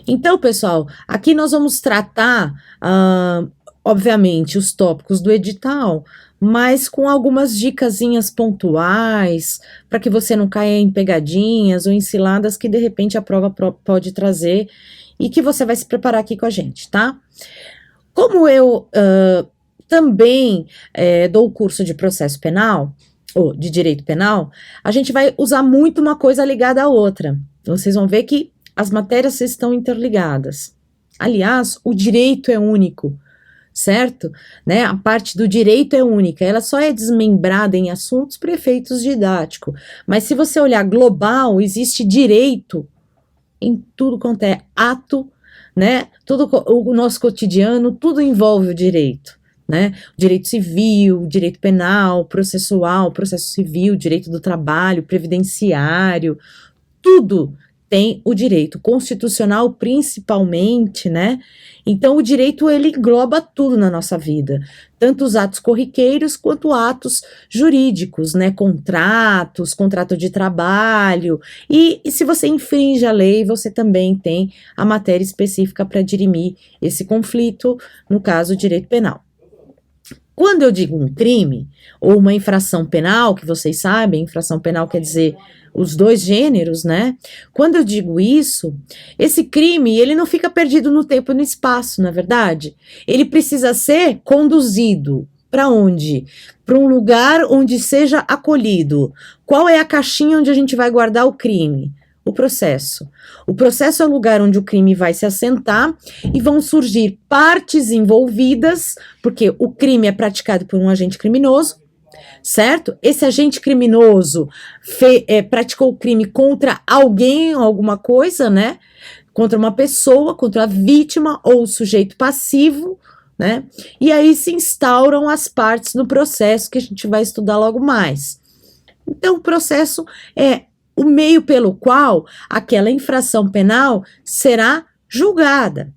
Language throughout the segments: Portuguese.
Então, pessoal, aqui nós vamos tratar, obviamente, os tópicos do edital, mas com algumas dicasinhas pontuais, para que você não caia em pegadinhas ou em ciladas que de repente a prova pode trazer e que você vai se preparar aqui com a gente, tá? Como eu também dou o curso de processo penal, ou de direito penal, a gente vai usar muito uma coisa ligada à outra. Vocês vão ver que as matérias estão interligadas. Aliás, o direito é único, certo? Né? A parte do direito é única, ela só é desmembrada em assuntos para efeitos didáticos. Mas se você olhar global, existe direito em tudo quanto é ato, né? Tudo o nosso cotidiano, tudo envolve o direito. Né? Direito civil, direito penal, processual, processo civil, direito do trabalho, previdenciário, tudo tem o direito constitucional principalmente, né? Então o direito ele engloba tudo na nossa vida, tanto os atos corriqueiros quanto atos jurídicos, né? Contratos, contrato de trabalho, e se você infringe a lei, você também tem a matéria específica para dirimir esse conflito, no caso, o direito penal. Quando eu digo um crime ou uma infração penal, que vocês sabem, infração penal quer dizer os dois gêneros, né? Quando eu digo isso, esse crime, ele não fica perdido no tempo e no espaço, na verdade. Ele precisa ser conduzido para onde? Para um lugar onde seja acolhido. Qual é a caixinha onde a gente vai guardar o crime? O processo. O processo é o lugar onde o crime vai se assentar e vão surgir partes envolvidas, porque o crime é praticado por um agente criminoso, certo? Esse agente criminoso praticou o crime contra alguém ou alguma coisa, né? Contra uma pessoa, contra a vítima ou o sujeito passivo, né? E aí se instauram as partes no processo que a gente vai estudar logo mais. Então, o processo é o meio pelo qual aquela infração penal será julgada,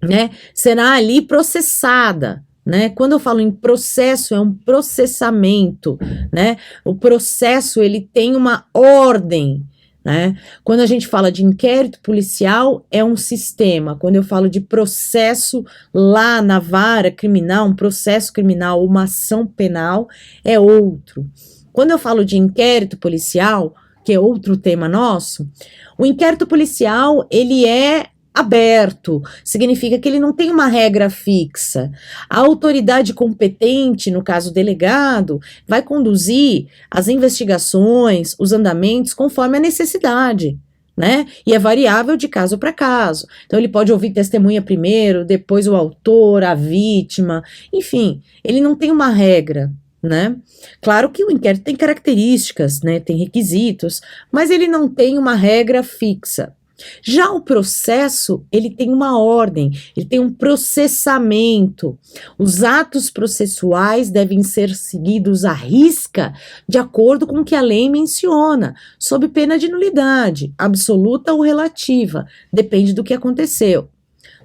né? Será ali processada, né? Quando eu falo em processo, é um processamento, né? O processo, ele tem uma ordem, né? Quando a gente fala de inquérito policial, é um sistema. Quando eu falo de processo lá na vara criminal, um processo criminal, uma ação penal, é outro. Quando eu falo de inquérito policial, que é outro tema nosso, o inquérito policial, ele é aberto, significa que ele não tem uma regra fixa. A autoridade competente, no caso o delegado, vai conduzir as investigações, os andamentos, conforme a necessidade, né? E é variável de caso para caso. Então ele pode ouvir testemunha primeiro, depois o autor, a vítima, enfim, ele não tem uma regra, né? Claro que o inquérito tem características, né? Tem requisitos, mas ele não tem uma regra fixa. Já o processo, ele tem uma ordem, ele tem um processamento. Os atos processuais devem ser seguidos à risca, de acordo com o que a lei menciona, sob pena de nulidade, absoluta ou relativa, depende do que aconteceu.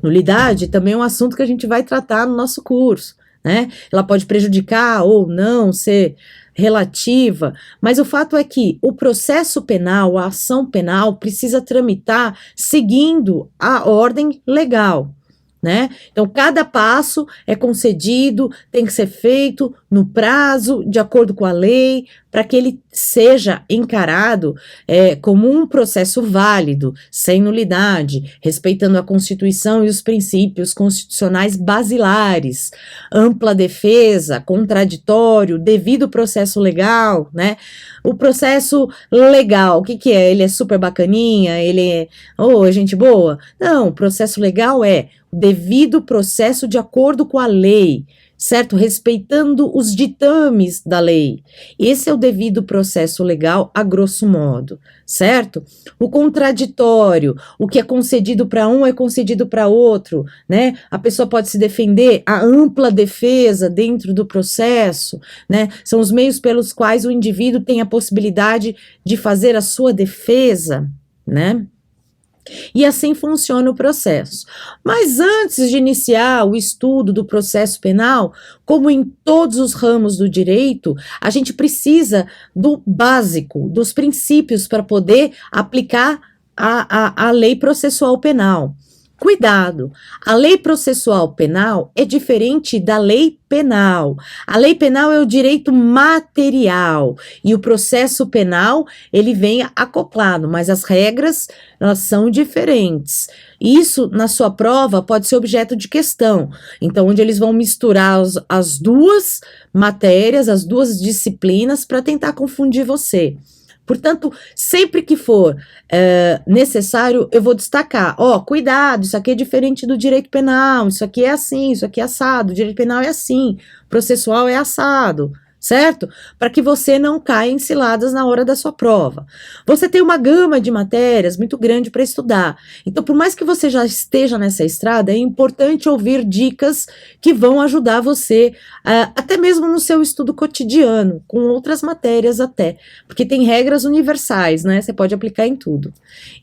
Nulidade também é um assunto que a gente vai tratar no nosso curso, né? Ela pode prejudicar ou não, ser relativa, mas o fato é que o processo penal, a ação penal, precisa tramitar seguindo a ordem legal, né? Então, cada passo é concedido, tem que ser feito no prazo, de acordo com a lei, para que ele seja encarado como um processo válido, sem nulidade, respeitando a Constituição e os princípios constitucionais basilares, ampla defesa, contraditório, devido processo legal, né? O processo legal, o que que é? Ele é super bacaninha? Ele é, é gente boa? Não, o processo legal é o devido processo de acordo com a lei, certo? Respeitando os ditames da lei. Esse é o devido processo legal, a grosso modo, certo? O contraditório, o que é concedido para um é concedido para outro, né? A pessoa pode se defender, a ampla defesa dentro do processo, né? São os meios pelos quais o indivíduo tem a possibilidade de fazer a sua defesa, né? E assim funciona o processo. Mas antes de iniciar o estudo do processo penal, como em todos os ramos do direito, a gente precisa do básico, dos princípios para poder aplicar a lei processual penal. Cuidado, a lei processual penal é diferente da lei penal. A lei penal é o direito material e o processo penal, ele vem acoplado, mas as regras, elas são diferentes. Isso, na sua prova, pode ser objeto de questão. Então, onde eles vão misturar as duas matérias, as duas disciplinas, para tentar confundir você. Portanto, sempre que for necessário, eu vou destacar, cuidado, isso aqui é diferente do direito penal, isso aqui é assim, isso aqui é assado, o direito penal é assim, processual é assado, certo? Para que você não caia em ciladas na hora da sua prova. Você tem uma gama de matérias muito grande para estudar. Então, por mais que você já esteja nessa estrada, é importante ouvir dicas que vão ajudar você, até mesmo no seu estudo cotidiano, com outras matérias até, porque tem regras universais, né? Você pode aplicar em tudo.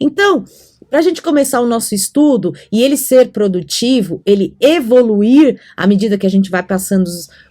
Então, para a gente começar o nosso estudo e ele ser produtivo, ele evoluir à medida que a gente vai passando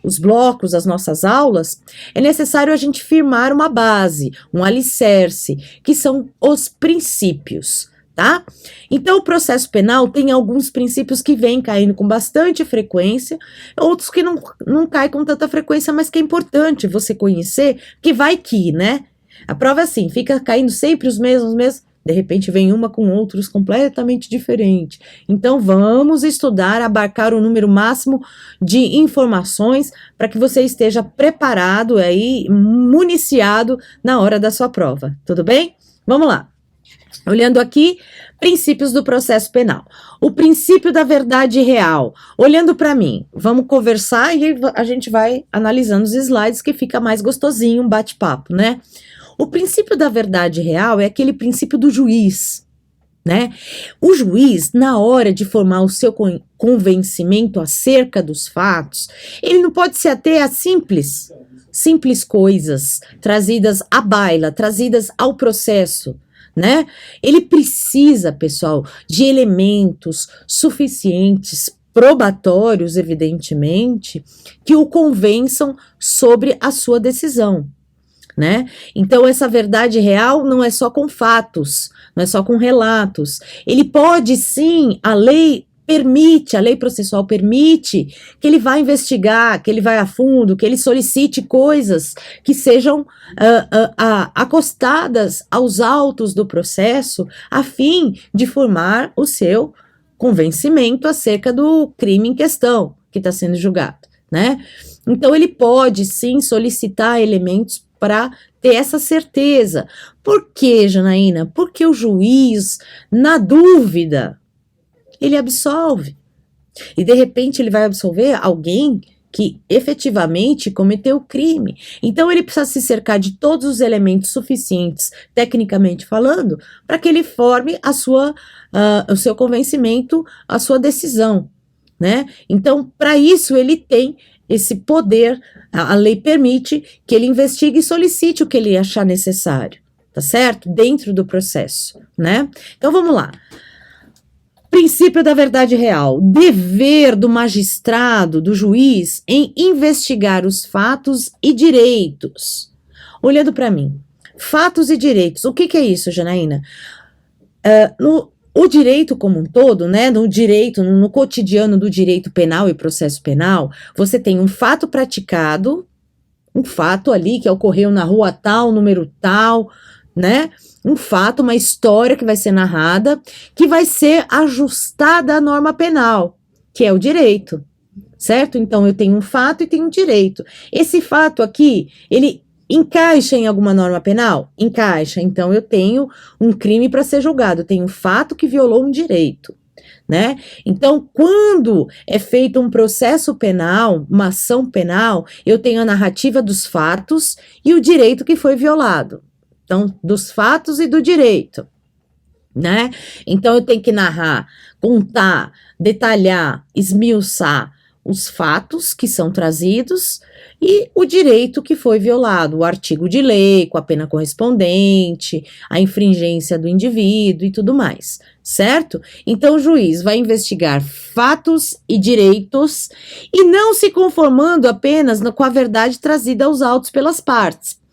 os blocos, as nossas aulas, é necessário a gente firmar uma base, um alicerce, que são os princípios, tá? Então, o processo penal tem alguns princípios que vêm caindo com bastante frequência, outros que não caem com tanta frequência, mas que é importante você conhecer, que vai que, né? A prova é assim, fica caindo sempre os mesmos, de repente vem uma com outros completamente diferentes. Então vamos estudar, abarcar o número máximo de informações para que você esteja preparado aí, municiado na hora da sua prova, tudo bem? Vamos lá. Olhando aqui, princípios do processo penal. O princípio da verdade real. Olhando para mim, vamos conversar e a gente vai analisando os slides que fica mais gostosinho, um bate-papo, né? O princípio da verdade real é aquele princípio do juiz, né? O juiz, na hora de formar o seu convencimento acerca dos fatos, ele não pode se ater a simples coisas trazidas à baila, trazidas ao processo, né? Ele precisa, pessoal, de elementos suficientes, probatórios, evidentemente, que o convençam sobre a sua decisão, né? Então, essa verdade real não é só com fatos, não é só com relatos. Ele pode sim, a lei processual permite que ele vá investigar, que ele vá a fundo, que ele solicite coisas que sejam acostadas aos autos do processo, a fim de formar o seu convencimento acerca do crime em questão que está sendo julgado, né? Então, ele pode sim solicitar elementos para ter essa certeza. Por quê, Janaína? Porque o juiz, na dúvida, ele absolve. E de repente ele vai absolver alguém que efetivamente cometeu o crime. Então ele precisa se cercar de todos os elementos suficientes, tecnicamente falando, para que ele forme o seu convencimento, a sua decisão, né? Então, para isso ele tem esse poder, a lei permite que ele investigue e solicite o que ele achar necessário, tá certo? Dentro do processo, né? Então vamos lá. Princípio da verdade real. Dever do magistrado, do juiz, em investigar os fatos e direitos. Olhando para mim, fatos e direitos. O que é isso, Janaína? O direito como um todo, né, no cotidiano do direito penal e processo penal, você tem um fato praticado, um fato ali que ocorreu na rua tal, número tal, né, um fato, uma história que vai ser narrada, que vai ser ajustada à norma penal, que é o direito, certo? Então, eu tenho um fato e tenho um direito. Esse fato aqui, ele encaixa em alguma norma penal? Encaixa. Então, eu tenho um crime para ser julgado. Eu tenho um fato que violou um direito, né? Então, quando é feito um processo penal, uma ação penal, eu tenho a narrativa dos fatos e o direito que foi violado. Então, dos fatos e do direito, né? Então, eu tenho que narrar, contar, detalhar, esmiuçar os fatos que são trazidos e o direito que foi violado, o artigo de lei, com a pena correspondente, a infringência do indivíduo e tudo mais, certo? Então, o juiz vai investigar fatos e direitos e não se conformando apenas com a verdade trazida aos autos pelas partes.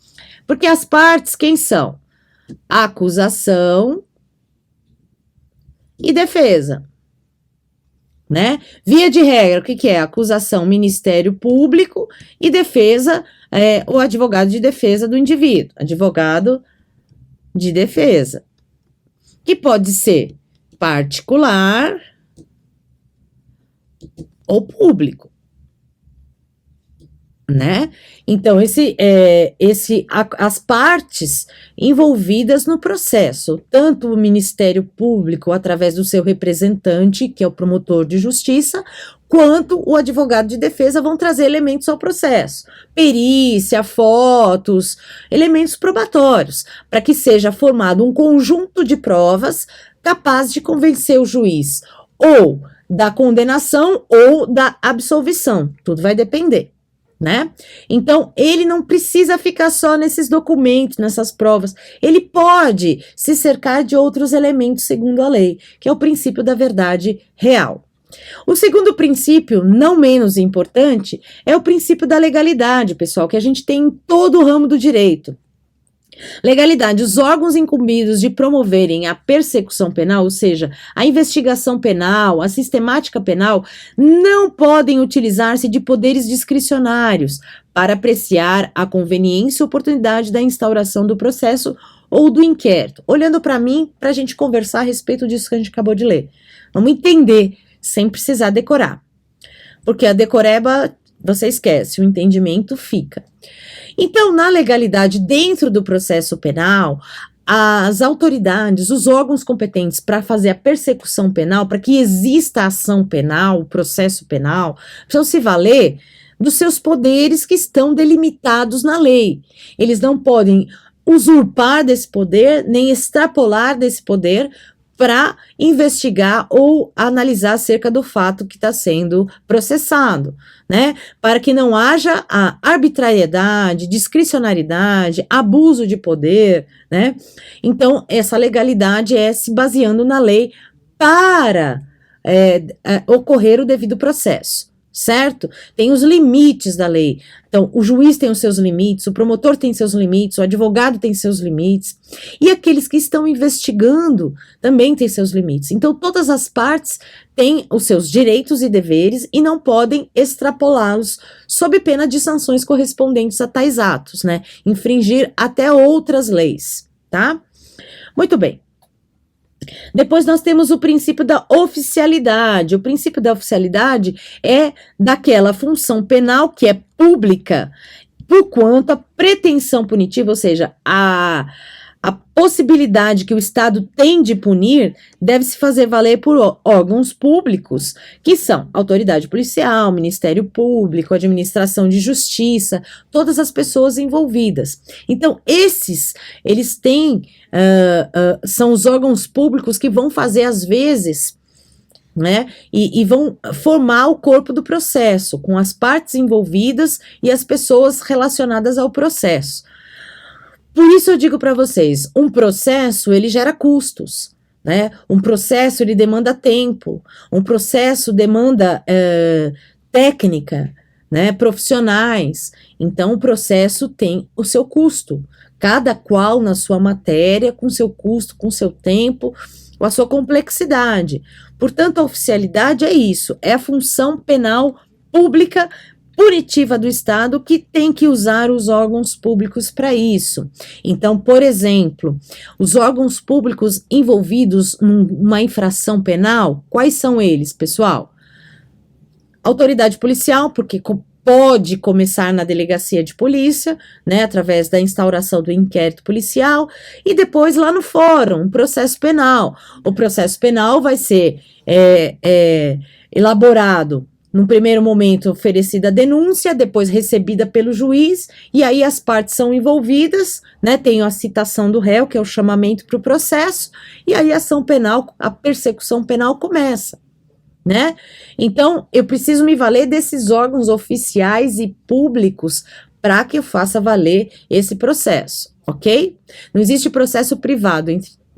Porque as partes, quem são? A acusação e defesa, né? Via de regra, o que é? Acusação, Ministério Público e defesa, o advogado de defesa do indivíduo, advogado de defesa, que pode ser particular ou público, né? Então, as partes envolvidas no processo, tanto o Ministério Público, através do seu representante, que é o promotor de justiça, quanto o advogado de defesa vão trazer elementos ao processo, perícia, fotos, elementos probatórios, para que seja formado um conjunto de provas capaz de convencer o juiz ou da condenação ou da absolvição, tudo vai depender, né? Então, ele não precisa ficar só nesses documentos, nessas provas, ele pode se cercar de outros elementos segundo a lei, que é o princípio da verdade real. O segundo princípio, não menos importante, é o princípio da legalidade, pessoal, que a gente tem em todo o ramo do direito. Legalidade, os órgãos incumbidos de promoverem a persecução penal, ou seja, a investigação penal, a sistemática penal, não podem utilizar-se de poderes discricionários para apreciar a conveniência e oportunidade da instauração do processo ou do inquérito. Olhando para mim, para a gente conversar a respeito disso que a gente acabou de ler. Vamos entender, sem precisar decorar. Porque a decoreba, você esquece, o entendimento fica. Então, na legalidade, dentro do processo penal, as autoridades, os órgãos competentes para fazer a persecução penal, para que exista a ação penal, o processo penal, precisam se valer dos seus poderes que estão delimitados na lei. Eles não podem usurpar desse poder, nem extrapolar desse poder para investigar ou analisar acerca do fato que está sendo processado, né? Para que não haja a arbitrariedade, discricionariedade, abuso de poder, né? Então, essa legalidade é se baseando na lei para ocorrer o devido processo, certo? Tem os limites da lei. Então, o juiz tem os seus limites, o promotor tem seus limites, o advogado tem seus limites, e aqueles que estão investigando também têm seus limites. Então, todas as partes têm os seus direitos e deveres e não podem extrapolá-los sob pena de sanções correspondentes a tais atos, né? Infringir até outras leis, tá? Muito bem. Depois nós temos o princípio da oficialidade. O princípio da oficialidade é daquela função penal que é pública, porquanto a pretensão punitiva, ou seja, a possibilidade que o Estado tem de punir deve se fazer valer por órgãos públicos, que são autoridade policial, Ministério Público, administração de justiça, todas as pessoas envolvidas. Então, eles têm, são os órgãos públicos que vão fazer, às vezes, né, e vão formar o corpo do processo, com as partes envolvidas e as pessoas relacionadas ao processo. Por isso eu digo para vocês, um processo, ele gera custos, né? Um processo, ele demanda tempo, um processo demanda técnica, né? Profissionais. Então, o processo tem o seu custo, cada qual na sua matéria, com seu custo, com seu tempo, com a sua complexidade. Portanto, a oficialidade é isso, é a função penal pública punitiva do Estado que tem que usar os órgãos públicos para isso. Então, por exemplo, os órgãos públicos envolvidos numa infração penal, quais são eles, pessoal? Autoridade policial, porque pode começar na delegacia de polícia, né, através da instauração do inquérito policial, e depois lá no fórum, um processo penal. O processo penal vai ser elaborado. Num primeiro momento, oferecida a denúncia, depois recebida pelo juiz, e aí as partes são envolvidas, né? Tem a citação do réu, que é o chamamento para o processo, e aí a ação penal, a persecução penal começa, né? Então, eu preciso me valer desses órgãos oficiais e públicos para que eu faça valer esse processo, ok? Não existe processo privado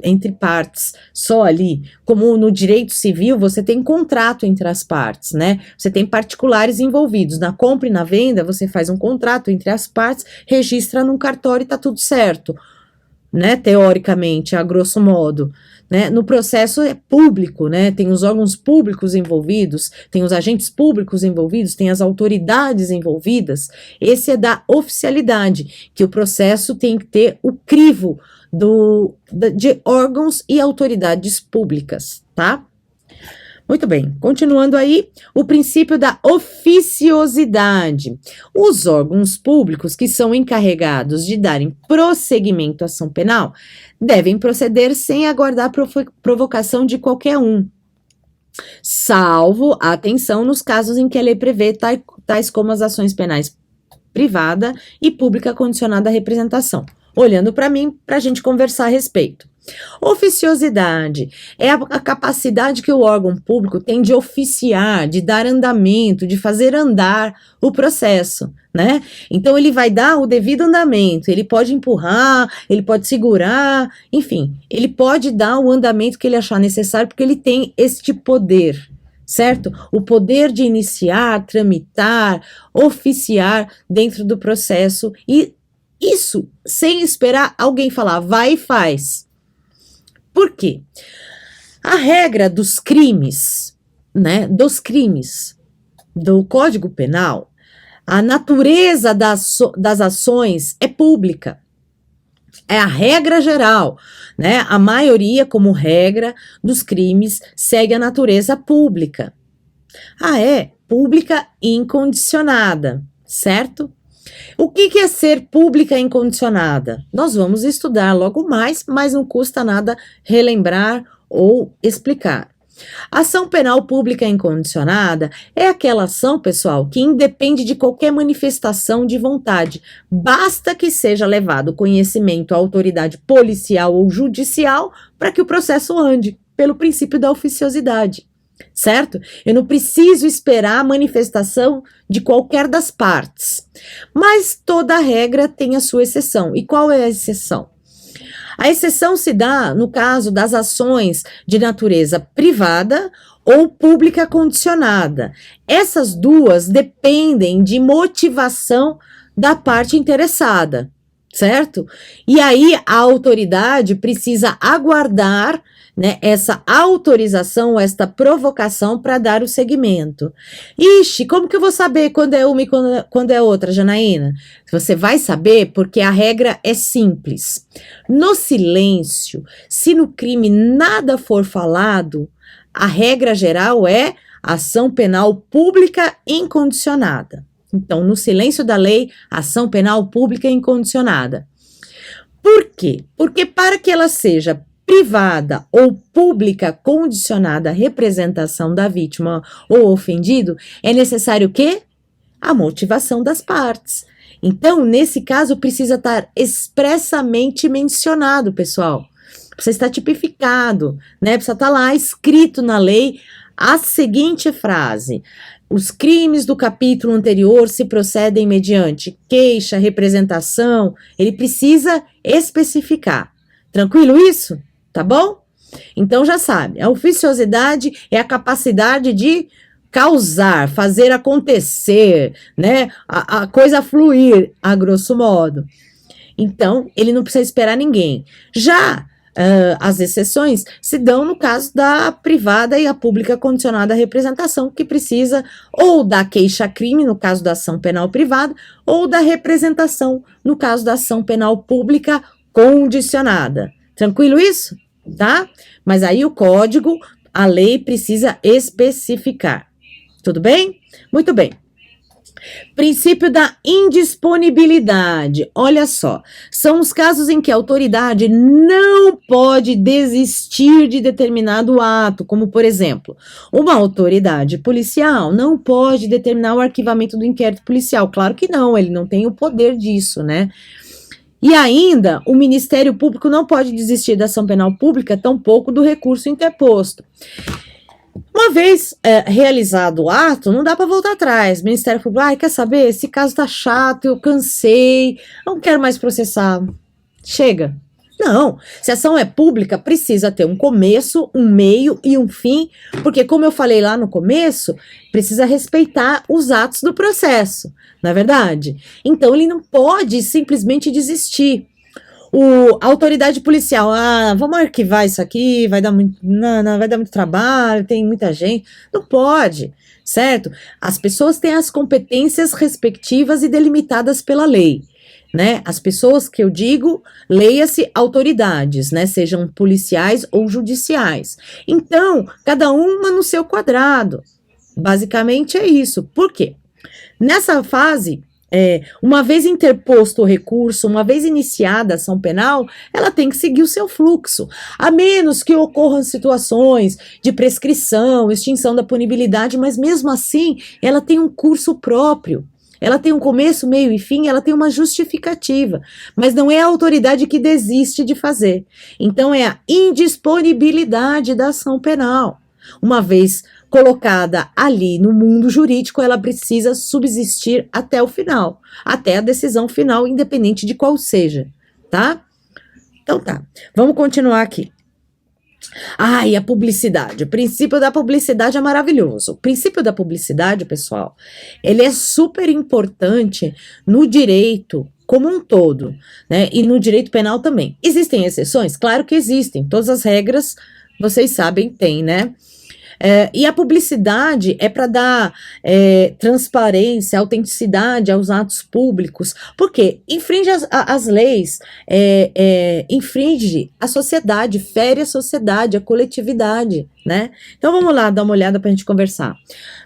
entre partes, só ali, como no direito civil, você tem contrato entre as partes, né? Você tem particulares envolvidos, na compra e na venda, você faz um contrato entre as partes, registra num cartório e tá tudo certo. né, teoricamente, a grosso modo, né, no processo é público, né, tem os órgãos públicos envolvidos, tem os agentes públicos envolvidos, tem as autoridades envolvidas, esse é da oficialidade, que o processo tem que ter o crivo de órgãos e autoridades públicas, tá? Muito bem, continuando aí, o princípio da oficiosidade. Os órgãos públicos que são encarregados de darem prosseguimento à ação penal devem proceder sem aguardar provocação de qualquer um, salvo, atenção, nos casos em que a lei prevê tais como as ações penais privada e pública condicionada à representação. Olhando para mim, para a gente conversar a respeito. Oficiosidade é a capacidade que o órgão público tem de oficiar, de dar andamento, de fazer andar o processo, né? Então ele vai dar o devido andamento, ele pode empurrar, ele pode segurar, enfim, ele pode dar o andamento que ele achar necessário, porque ele tem este poder, certo? O poder de iniciar, tramitar, oficiar dentro do processo, e isso sem esperar alguém falar, vai e faz. Por quê? A regra dos crimes, né, do Código Penal, a natureza das ações é pública. É a regra geral, né? A maioria, como regra, dos crimes segue a natureza pública. É pública incondicionada, certo? O que é ser pública incondicionada? Nós vamos estudar logo mais, mas não custa nada relembrar ou explicar. Ação penal pública incondicionada é aquela ação, pessoal, que independe de qualquer manifestação de vontade. Basta que seja levado conhecimento à autoridade policial ou judicial para que o processo ande, pelo princípio da oficiosidade. Certo? Eu não preciso esperar a manifestação de qualquer das partes. Mas toda regra tem a sua exceção. E qual é a exceção? A exceção se dá no caso das ações de natureza privada ou pública condicionada. Essas duas dependem de motivação da parte interessada, certo? E aí a autoridade precisa aguardar, né, essa autorização, esta provocação para dar o seguimento. Ixi, como que eu vou saber quando é uma e quando é outra, Janaína? Você vai saber porque a regra é simples. No silêncio, se no crime nada for falado, a regra geral é ação penal pública incondicionada. Então, no silêncio da lei, ação penal pública incondicionada. Por quê? Porque para que ela seja privada ou pública condicionada à representação da vítima ou ofendido, é necessário o quê? A motivação das partes. Então, nesse caso, precisa estar expressamente mencionado, pessoal. Precisa estar tipificado, né? Precisa estar lá escrito na lei a seguinte frase: os crimes do capítulo anterior se procedem mediante queixa, representação. Ele precisa especificar. Tranquilo isso? Tá bom? Então já sabe, a oficiosidade é a capacidade de causar, fazer acontecer, né? A coisa fluir, a grosso modo. Então, ele não precisa esperar ninguém. Já as exceções se dão no caso da privada e a pública condicionada à representação, que precisa ou da queixa-crime, no caso da ação penal privada, ou da representação, no caso da ação penal pública condicionada. Tranquilo isso? Tá? Mas aí o código, a lei precisa especificar. Tudo bem? Muito bem. Princípio da indisponibilidade. Olha só, são os casos em que a autoridade não pode desistir de determinado ato, como por exemplo, uma autoridade policial não pode determinar o arquivamento do inquérito policial. Claro que não, ele não tem o poder disso, né? E ainda, o Ministério Público não pode desistir da ação penal pública, tampouco do recurso interposto. Uma vez realizado o ato, não dá para voltar atrás. O Ministério Público, quer saber? Esse caso tá chato, eu cansei, não quero mais processar. Chega. Não, se a ação é pública, precisa ter um começo, um meio e um fim, porque como eu falei lá no começo, precisa respeitar os atos do processo, não é verdade? Então ele não pode simplesmente desistir. A autoridade policial, vamos arquivar isso aqui, vai dar muito, não, vai dar muito trabalho, tem muita gente. Não pode, certo? As pessoas têm as competências respectivas e delimitadas pela lei, né? As pessoas que eu digo, leia-se autoridades, né? Sejam policiais ou judiciais. Então, cada uma no seu quadrado. Basicamente é isso. Por quê? Nessa fase, uma vez interposto o recurso, uma vez iniciada a ação penal, ela tem que seguir o seu fluxo, a menos que ocorram situações de prescrição, extinção da punibilidade, mas mesmo assim, ela tem um curso próprio. Ela tem um começo, meio e fim, ela tem uma justificativa, mas não é a autoridade que desiste de fazer. Então, é a indisponibilidade da ação penal. Uma vez colocada ali no mundo jurídico, ela precisa subsistir até o final, até a decisão final, independente de qual seja, tá? Então tá, vamos continuar aqui. E a publicidade. O princípio da publicidade é maravilhoso. O princípio da publicidade, pessoal, ele é super importante no direito como um todo, né? E no direito penal também. Existem exceções? Claro que existem. Todas as regras, vocês sabem, tem, né? E a publicidade é para dar transparência, autenticidade aos atos públicos, porque infringe as leis, infringe a sociedade, fere a sociedade, a coletividade, né? Então vamos lá dar uma olhada para a gente conversar.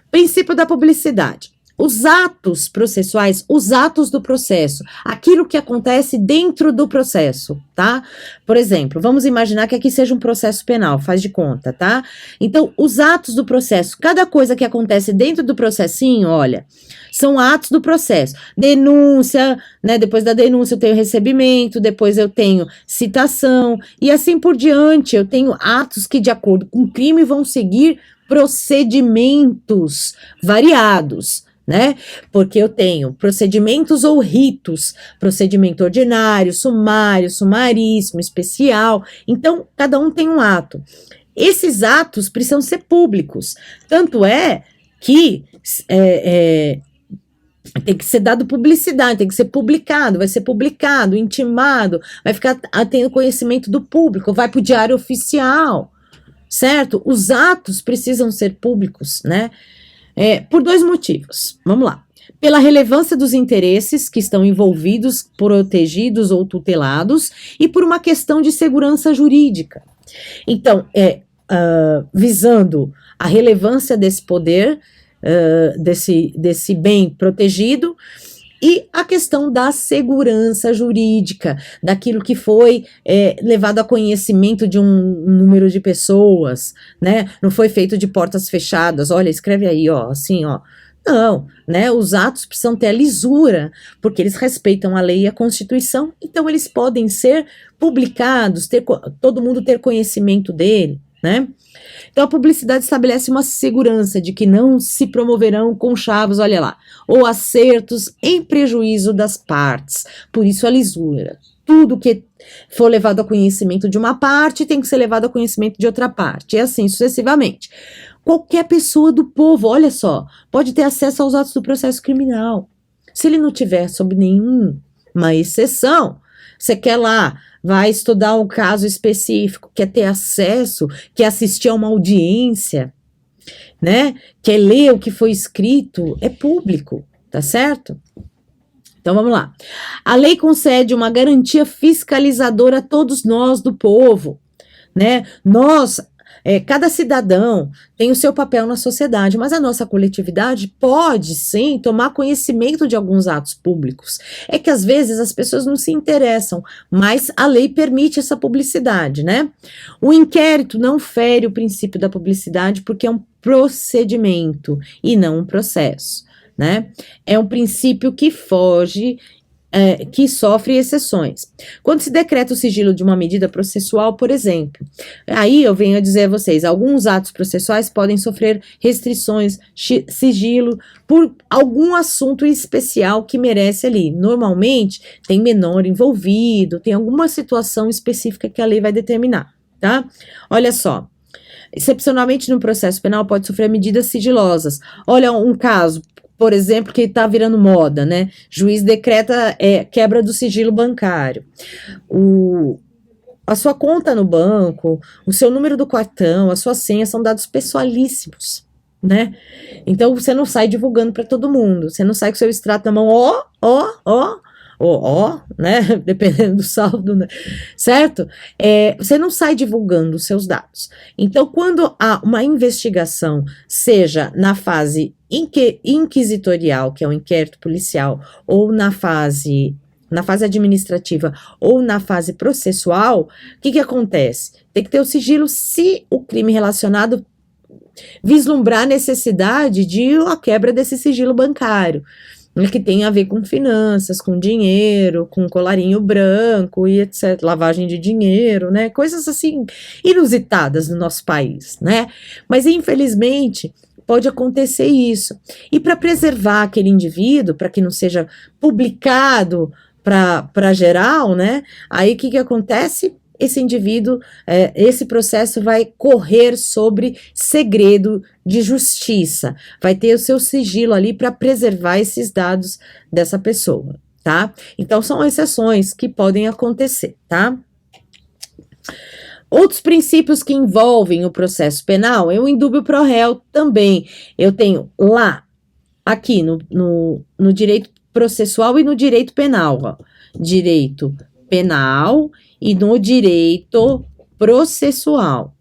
Princípio da publicidade. Os atos processuais, os atos do processo, aquilo que acontece dentro do processo, tá? Por exemplo, vamos imaginar que aqui seja um processo penal, faz de conta, tá? Então, os atos do processo, cada coisa que acontece dentro do processinho, olha, são atos do processo. Denúncia, né? Depois da denúncia eu tenho recebimento, depois eu tenho citação, e assim por diante. Eu tenho atos que, de acordo com o crime, vão seguir procedimentos variados, né? Porque eu tenho procedimentos ou ritos, procedimento ordinário, sumário, sumaríssimo, especial. Então, cada um tem um ato. Esses atos precisam ser públicos. Tanto é que tem que ser dado publicidade, tem que ser publicado, vai ser publicado, intimado, vai ficar tendo conhecimento do público, vai para o diário oficial, certo? Os atos precisam ser públicos, né? Por dois motivos. Vamos lá. Pela relevância dos interesses que estão envolvidos, protegidos ou tutelados, e por uma questão de segurança jurídica. Então, visando a relevância desse poder, desse bem protegido, e a questão da segurança jurídica, daquilo que foi levado a conhecimento de um número de pessoas, né? Não foi feito de portas fechadas. Olha, escreve aí, ó, assim, ó. Não, né? Os atos precisam ter a lisura, porque eles respeitam a lei e a Constituição, então eles podem ser publicados, todo mundo ter conhecimento dele, né? Então a publicidade estabelece uma segurança de que não se promoverão conchavos, olha lá, ou acertos em prejuízo das partes, por isso a lisura. Tudo que for levado a conhecimento de uma parte tem que ser levado a conhecimento de outra parte, e assim sucessivamente. Qualquer pessoa do povo, olha só, pode ter acesso aos atos do processo criminal. Se ele não tiver sob nenhuma exceção, você quer lá, vai estudar um caso específico, quer ter acesso, quer assistir a uma audiência, né? Quer ler o que foi escrito, é público, tá certo? Então vamos lá. A lei concede uma garantia fiscalizadora a todos nós do povo, né? Cada cidadão tem o seu papel na sociedade, mas a nossa coletividade pode, sim, tomar conhecimento de alguns atos públicos. É que às vezes as pessoas não se interessam, mas a lei permite essa publicidade, né? O inquérito não fere o princípio da publicidade porque é um procedimento e não um processo, né? É um princípio que foge, que sofre exceções. Quando se decreta o sigilo de uma medida processual, por exemplo, aí eu venho a dizer a vocês, alguns atos processuais podem sofrer restrições, sigilo, por algum assunto especial que merece ali. Normalmente, tem menor envolvido, tem alguma situação específica que a lei vai determinar, tá? Olha só. Excepcionalmente no processo penal pode sofrer medidas sigilosas. Olha um caso, por exemplo, que está virando moda, né? Juiz decreta quebra do sigilo bancário. A sua conta no banco, o seu número do cartão, a sua senha são dados pessoalíssimos, né? Então você não sai divulgando para todo mundo, você não sai com seu extrato na mão, né? Dependendo do saldo, né? Certo? Você não sai divulgando os seus dados. Então, quando há uma investigação, seja na fase inquisitorial, que é o inquérito policial, ou na fase administrativa ou na fase processual, o que acontece? Tem que ter o sigilo se o crime relacionado vislumbrar a necessidade de a quebra desse sigilo bancário, que tem a ver com finanças, com dinheiro, com colarinho branco e etc, lavagem de dinheiro, né, coisas assim inusitadas no nosso país, né, mas infelizmente pode acontecer isso, e para preservar aquele indivíduo, para que não seja publicado para geral, né, aí o que acontece? Esse indivíduo, esse processo vai correr sobre segredo de justiça, vai ter o seu sigilo ali para preservar esses dados dessa pessoa, tá? Então, são exceções que podem acontecer, tá? Outros princípios que envolvem o processo penal é o indúbio pro réu também. Eu tenho lá, aqui no direito processual e no direito penal, ó. Direito penal e no direito processual,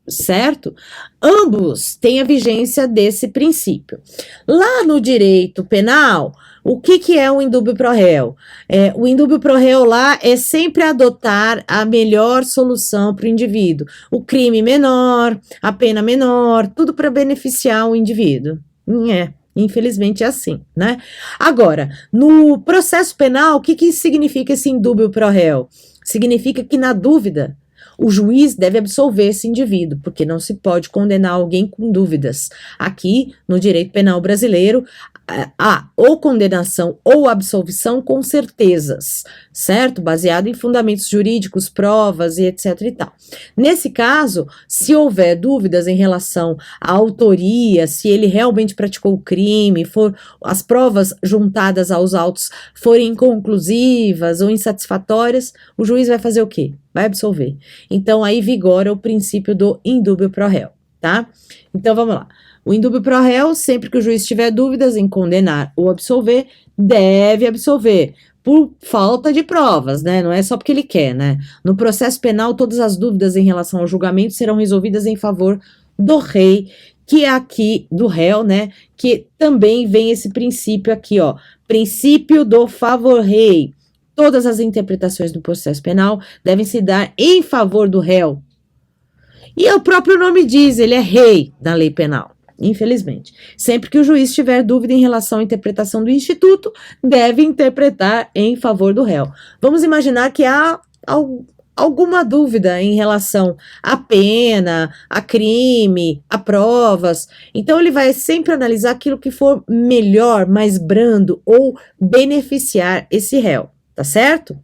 certo? Ambos têm a vigência desse princípio. Lá no direito penal, o que é o indúbio pro réu? O indúbio pro réu lá é sempre adotar a melhor solução para o indivíduo. O crime menor, a pena menor, tudo para beneficiar o indivíduo. Infelizmente é assim, né? Agora, no processo penal, o que significa esse indúbio pro réu? Significa que, na dúvida, o juiz deve absolver esse indivíduo, porque não se pode condenar alguém com dúvidas. Aqui, no direito penal brasileiro, há ou condenação ou absolvição com certezas, certo? Baseado em fundamentos jurídicos, provas e etc e tal. Nesse caso, se houver dúvidas em relação à autoria, se ele realmente praticou o crime, as provas juntadas aos autos forem inconclusivas ou insatisfatórias, o juiz vai fazer o quê? Vai absolver. Então, aí vigora o princípio do indúbio pro réu, tá? Então, vamos lá. O indúbio pro réu, sempre que o juiz tiver dúvidas em condenar ou absolver, deve absolver, por falta de provas, né? Não é só porque ele quer, né? No processo penal, todas as dúvidas em relação ao julgamento serão resolvidas em favor do rei, que é aqui, do réu, né? Que também vem esse princípio aqui, ó. Princípio do favor rei. Todas as interpretações do processo penal devem se dar em favor do réu. E o próprio nome diz, ele é rei da lei penal. Infelizmente. Sempre que o juiz tiver dúvida em relação à interpretação do instituto, deve interpretar em favor do réu. Vamos imaginar que há alguma dúvida em relação à pena, a crime, a provas. Então, ele vai sempre analisar aquilo que for melhor, mais brando ou beneficiar esse réu, tá certo?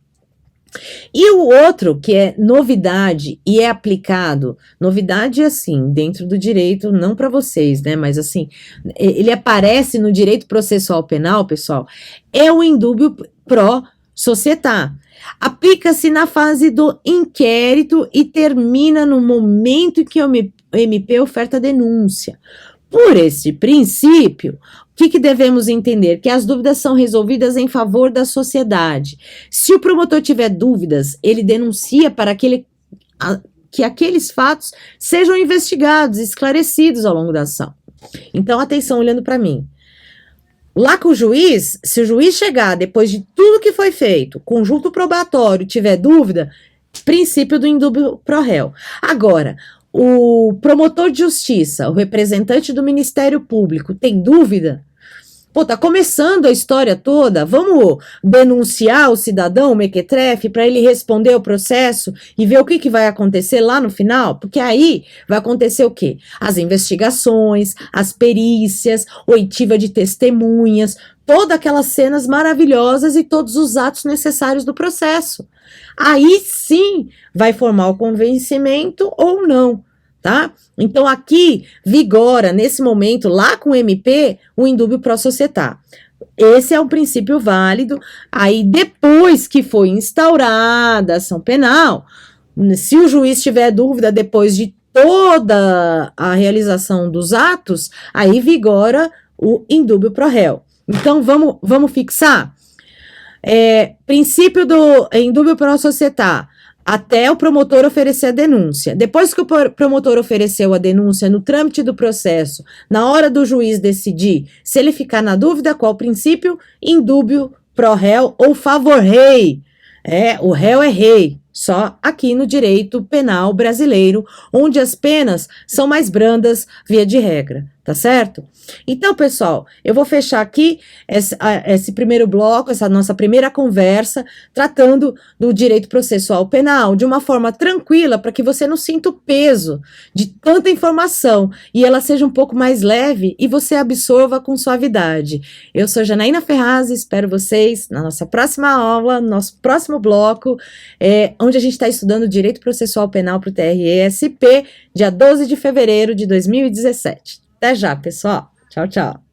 E o outro, que é novidade e é aplicado, novidade assim, dentro do direito, não para vocês, né, mas assim, ele aparece no direito processual penal, pessoal, é o indúbio pro societá. Aplica-se na fase do inquérito e termina no momento em que o MP oferta a denúncia. Por esse princípio, o que devemos entender? Que as dúvidas são resolvidas em favor da sociedade. Se o promotor tiver dúvidas, ele denuncia para que aqueles fatos sejam investigados, esclarecidos ao longo da ação. Então, atenção, olhando para mim. Lá com o juiz, se o juiz chegar depois de tudo que foi feito, conjunto probatório, tiver dúvida, princípio do indúbio pro réu. Agora, o promotor de justiça, o representante do Ministério Público, tem dúvida? Pô, tá começando a história toda, vamos denunciar o cidadão, o mequetrefe, para ele responder o processo e ver o que vai acontecer lá no final? Porque aí vai acontecer o quê? As investigações, as perícias, oitiva de testemunhas, todas aquelas cenas maravilhosas e todos os atos necessários do processo. Aí sim vai formar o convencimento ou não, tá? Então, aqui vigora, nesse momento, lá com o MP, o indúbio pro societá. Esse é um princípio válido. Aí, depois que foi instaurada a ação penal, se o juiz tiver dúvida depois de toda a realização dos atos, aí vigora o indúbio pro réu. Então, vamos fixar? Princípio do indúbio pro societá, até o promotor oferecer a denúncia. Depois que o promotor ofereceu a denúncia no trâmite do processo, na hora do juiz decidir, se ele ficar na dúvida, qual princípio? Indúbio pro réu ou favor rei. O réu é rei, só aqui no direito penal brasileiro, onde as penas são mais brandas via de regra, tá certo? Então, pessoal, eu vou fechar aqui esse primeiro bloco, essa nossa primeira conversa, tratando do direito processual penal de uma forma tranquila, para que você não sinta o peso de tanta informação e ela seja um pouco mais leve e você absorva com suavidade. Eu sou Janaína Ferraz e espero vocês na nossa próxima aula, no nosso próximo bloco, onde a gente está estudando direito processual penal para o TRE-SP, dia 12 de fevereiro de 2017. Até já, pessoal. Tchau, tchau.